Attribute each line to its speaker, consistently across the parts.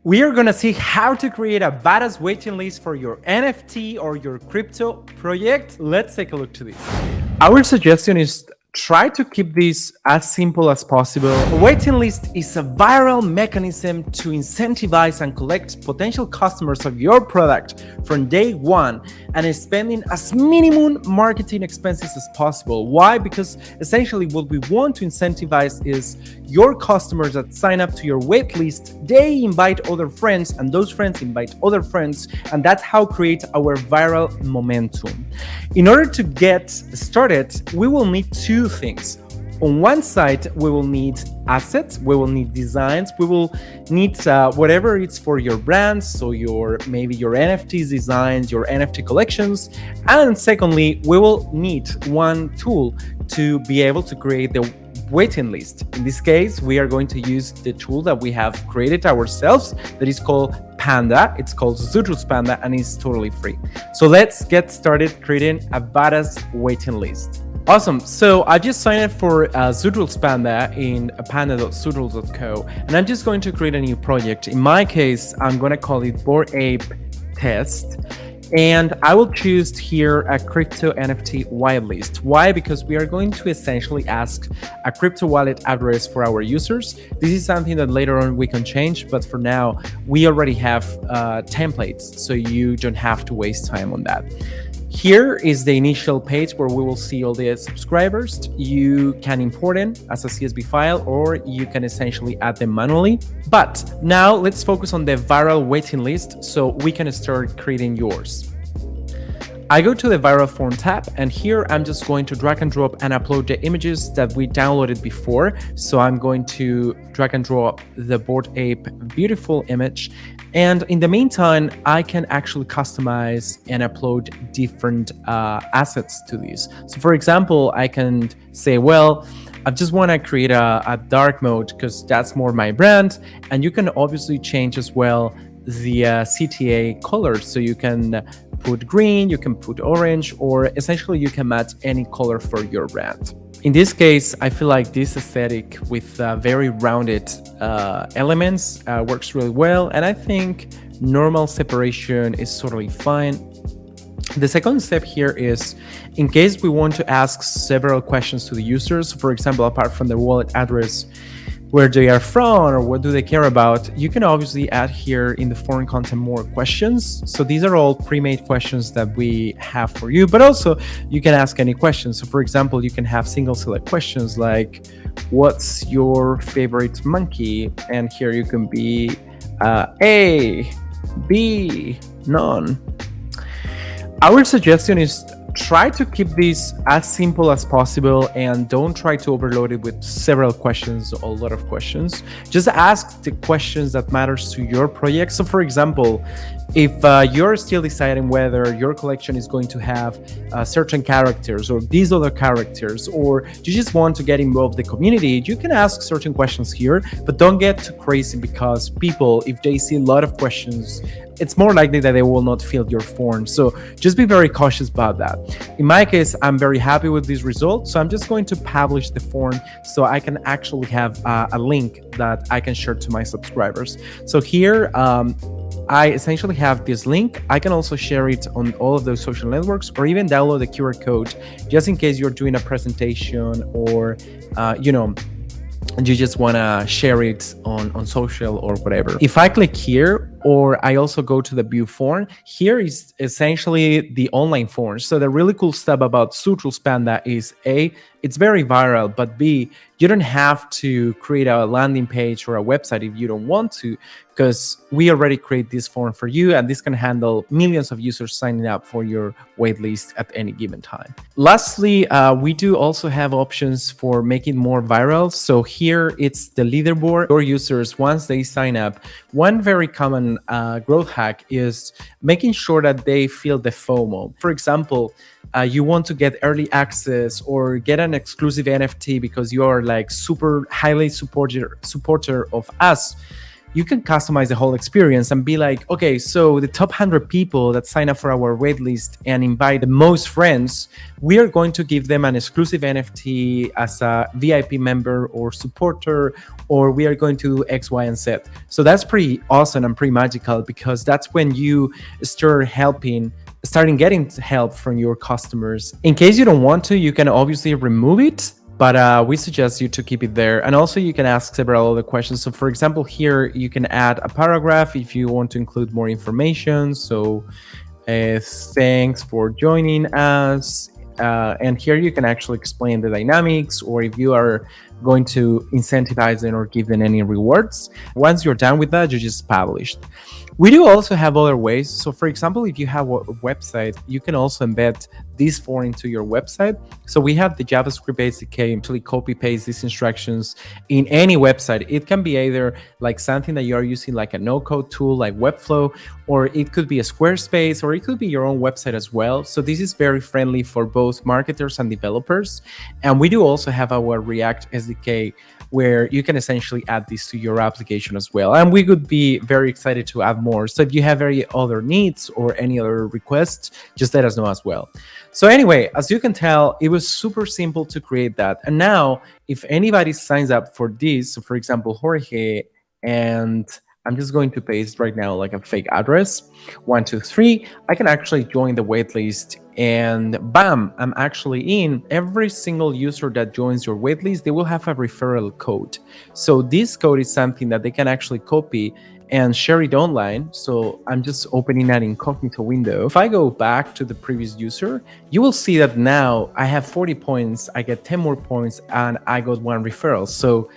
Speaker 1: We are gonna see how to create a badass waiting list for your NFT or your crypto project. Let's take a look to this. Our suggestion is try to keep this as simple as possible. A waiting list is a viral mechanism to incentivize and collect potential customers of your product from day one and is spending as minimum marketing expenses as possible. Why? Because essentially what we want to incentivize is your customers that sign up to your wait list, they invite other friends and those friends invite other friends, and that's how create our viral momentum. In order to get started, we will need two things. On one side, we will need assets, we will need designs, we will need whatever it's for your brand, so maybe your NFTs designs, your NFT collections. And secondly, we will need one tool to be able to create the waiting list. In this case, we are going to use the tool that we have created ourselves that is called Panda. It's called ZooTools Panda and it's totally free. So let's get started creating a badass waiting list. Awesome. So I just signed up for ZooTools Panda in panda.zootools.co, and I'm just going to create a new project. In my case, I'm going to call it Bored Ape Test. And I will choose here a crypto NFT whitelist. Why? Because we are going to essentially ask a crypto wallet address for our users. This is something that later on we can change, but for now, we already have templates, so you don't have to waste time on that. Here is the initial page where we will see all the subscribers. You can import them as a CSV file, or you can essentially add them manually. But now let's focus on the viral waiting list so we can start creating yours. I go to the viral form tab, and here I'm just going to drag and drop and upload the images that we downloaded before. So I'm going to drag and drop the Bored Ape beautiful image. And in the meantime, I can actually customize and upload different assets to these. So for example, I can say, well, I just want to create a dark mode because that's more my brand. And you can obviously change as well the CTA colors. So you can put green, you can put orange, or essentially you can match any color for your brand. In this case, I feel like this aesthetic with very rounded elements works really well. And I think normal separation is totally fine. The second step here is, in case we want to ask several questions to the users, for example, apart from the wallet address, where they are from or what do they care about, you can obviously add here in the form content more questions. So these are all pre-made questions that we have for you, but also you can ask any questions. So for example, you can have single select questions like, what's your favorite monkey? And here you can be A, B, none. Our suggestion is try to keep this as simple as possible and don't try to overload it with several questions or a lot of questions. Just ask the questions that matters to your project. So for example, if you're still deciding whether your collection is going to have certain characters or these other characters, or you just want to get involved in the community, you can ask certain questions here, but don't get too crazy because people, if they see a lot of questions, it's more likely that they will not fill your form. So just be very cautious about that. In my case, I'm very happy with this result. So I'm just going to publish the form so I can actually have a link that I can share to my subscribers. So here, I essentially have this link. I can also share it on all of those social networks or even download the QR code just in case you're doing a presentation or, and you just want to share it on social or whatever. If I click here, or I also go to the view form, here is essentially the online form. So the really cool stuff about ZooTools Panda is A, it's very viral, but B, you don't have to create a landing page or a website if you don't want to, because we already create this form for you, and this can handle millions of users signing up for your waitlist at any given time. Lastly, we do also have options for making more viral. So here it's the leaderboard. Your users, once they sign up, one very common growth hack is making sure that they feel the FOMO. For example, you want to get early access or get an exclusive NFT because you are like super highly supporter of us. you can customize the whole experience and be like, okay, so the top 100 people that sign up for our waitlist and invite the most friends, we are going to give them an exclusive NFT as a VIP member or supporter, or we are going to do X, Y, and Z. So that's pretty awesome and pretty magical, because that's when you starting getting help from your customers. In case you don't want to, you can obviously remove it, but we suggest you to keep it there. And also you can ask several other questions. So for example, here you can add a paragraph if you want to include more information. So thanks for joining us. And here you can actually explain the dynamics, or if you are going to incentivize them or give them any rewards. Once you're done with that, you just publish. We do also have other ways. So for example, if you have a website, you can also embed this form into your website. So we have the JavaScript SDK, actually copy paste these instructions in any website. It can be either like something that you're using like a no-code tool like Webflow, or it could be a Squarespace, or it could be your own website as well. So this is very friendly for both marketers and developers. And we do also have our React SDK, where you can essentially add this to your application as well. And we could be very excited to add more. So if you have any other needs or any other requests, just let us know as well. So anyway, as you can tell, it was super simple to create that. And now if anybody signs up for this, so for example, Jorge, and I'm just going to paste right now like a fake address, 123, I can actually join the waitlist, and bam, I'm actually in. Every single user that joins your waitlist, they will have a referral code. So this code is something that they can actually copy and share it online. So I'm just opening that incognito window. If I go back to the previous user, you will see that now I have 40 points, I get 10 more points, and I got 1 referral. So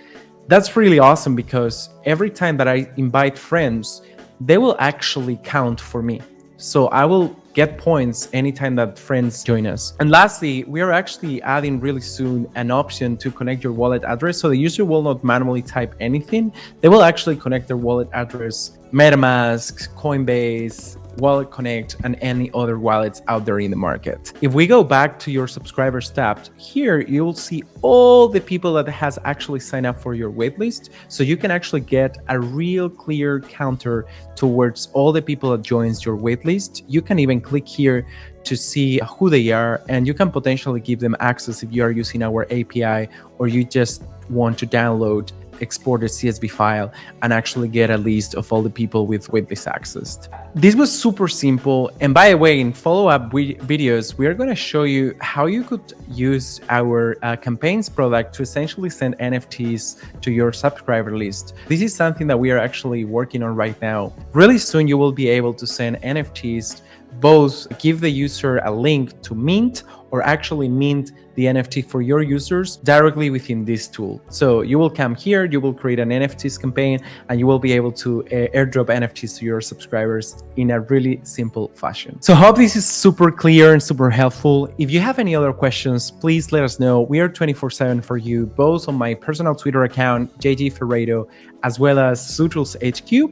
Speaker 1: that's really awesome, because every time that I invite friends, they will actually count for me. So I will get points anytime that friends join us. And lastly, we are actually adding really soon an option to connect your wallet address. So the user will not manually type anything. They will actually connect their wallet address, MetaMask, Coinbase, Wallet Connect, and any other wallets out there in the market. If we go back to your subscribers tab, here you will see all the people that has actually signed up for your waitlist. So you can actually get a real clear counter towards all the people that joins your waitlist. You can even click here to see who they are, and you can potentially give them access if you are using our API, or you just want to download, export a CSV file, and actually get a list of all the people with waitlist access. This was super simple. And by the way, in follow-up videos, we are going to show you how you could use our campaigns product to essentially send NFTs to your subscriber list. This is something that we are actually working on right now. Really soon, you will be able to send NFTs, both give the user a link to mint, or actually mint the NFT for your users directly within this tool. So you will come here, you will create an NFTs campaign, and you will be able to airdrop NFTs to your subscribers in a really simple fashion. So I hope this is super clear and super helpful. If you have any other questions, please let us know. We are 24/7 for you, both on my personal Twitter account, JJ Ferreiro, as well as ZooTools HQ.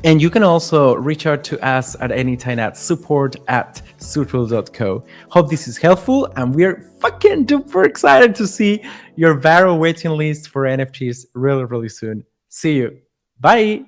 Speaker 1: And you can also reach out to us at any time at support@zootools.co. Hope this is helpful, and we're fucking duper excited to see your viral waiting list for NFTs really, really soon. See you. Bye.